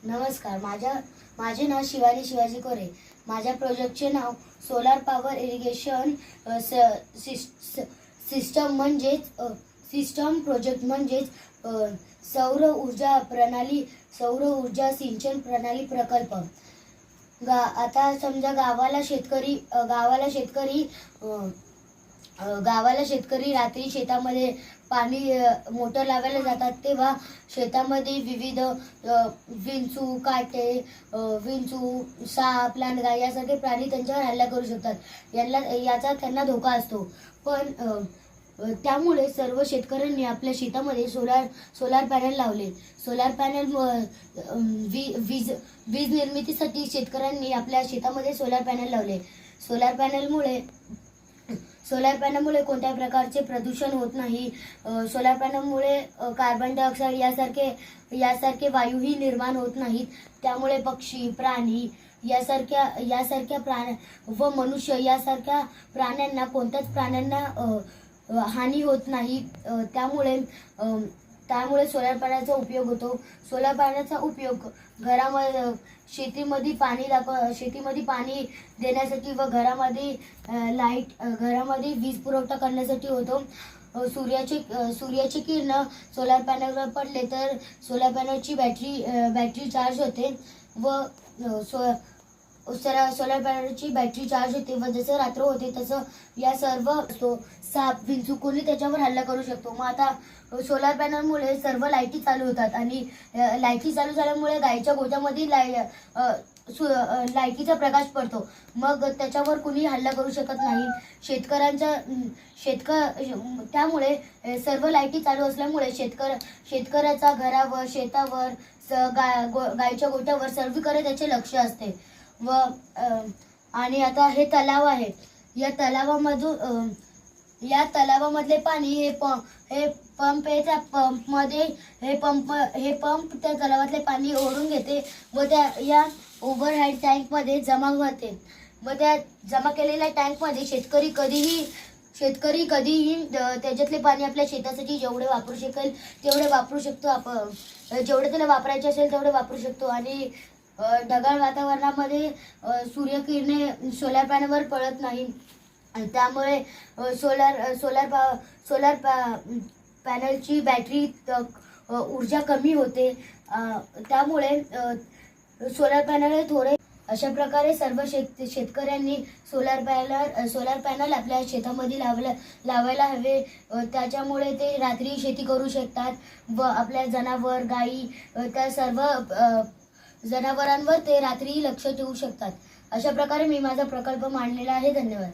नमस्कार. माझे नाव शिवानी शिवाजी कोरे. माझ्या प्रोजेक्टचे नाव solar power irrigation system project म्हणजेच सौर ऊर्जा सिंचन प्रणाली प्रकल्प. आता समजा गावाला शेतकरी रात्री शेतामध्ये पाणी मोटर लावायला जातात, तेव्हा शेतामध्ये विविध विंचू, काटे, साप, लांडगा यासारखे प्राणी त्यांच्यावर हल्ला करू शकतात. याचा त्यांना धोका असतो. पण त्यामुळे सर्व शेतकऱ्यांनी आपल्या शेतामध्ये सोलार पॅनल लावले. सोलार पॅनल वीज निर्मितीसाठी शेतकऱ्यांनी आपल्या शेतामध्ये सोलार पॅनल लावले. सोलार पॅनलमुळे कोणत्याही प्रकारचे प्रदूषण होत नाही. सोलार पॅनलमुळे कार्बन डायऑक्साईड यासारखे वायूही निर्माण होत नाहीत. त्यामुळे पक्षी, प्राणी यासारख्या व मनुष्य यासारख्या प्राण्यांना कोणत्याच प्राण्यांना हानी होत नाही. त्यामुळे सोलार पॅनलचा उपयोग होतो. सोलार पॅनलचा उपयोग घरामध्ये शेतीमध्ये पाणी देण्यासाठी व घरामध्ये वीज पुरवठा करण्यासाठी होतो. सूर्याची किरण सोलार पॅनलवर पडले तर सोलार पॅनलची बॅटरी चार्ज होते व सोलार पॅनलची बॅटरी चार्ज होते व जसं रात्र होते तसं या सर्व साप, विंचू कोणी त्याच्यावर हल्ला करू शकतो. मग आता सोलार पॅनलमुळे सर्व लाईटी चालू होतात आणि लाईटी चालू झाल्यामुळे गायीच्या गोठ्यामध्ये लाईटीचा प्रकाश पडतो. मग त्याच्यावर कुणी हल्ला करू शकत नाही. त्यामुळे सर्व लाईटी चालू असल्यामुळे शेतकऱ्याचा घरावर, शेतावर, गायीच्या गोठ्यावर सर्वीकडे त्याचे लक्ष असते. आणि आता हे तलाव आहे. या तलावामधले पाणी हे पंप त्या तलावातले पाणी ओढून घेते व या ओव्हरहेड टँकमध्ये जमा होते. व त्या जमा केलेल्या टँकमध्ये शेतकरी कधीही त्याच्यातले पाणी आपल्या शेतासाठी जेवढे वापरू शकेल तेवढे वापरू शकतो. जेवढे त्याला वापरायचे असेल तेवढे वापरू शकतो. आणि ढगाळ वातावरणामध्ये सूर्यकिरणे सोलार पॅनलवर पडत नाही. त्यामुळे सोलार पॅनलची बॅटरी ऊर्जा कमी होते. त्यामुळे सोलार पॅनल थोडे अशा प्रकारे सर्व शेतकऱ्यांनी सोलार पॅनल आपल्या शेतामध्ये लावायला हवे. त्याच्यामुळे ते रात्री शेती करू शकतात व आपल्या जनावर, गायी त्या सर्व जनावरांवर ते रात्री लक्ष ठेवू शकतात. अशा प्रकारे मी माझा प्रकल्प मांडलेला आहे. धन्यवाद.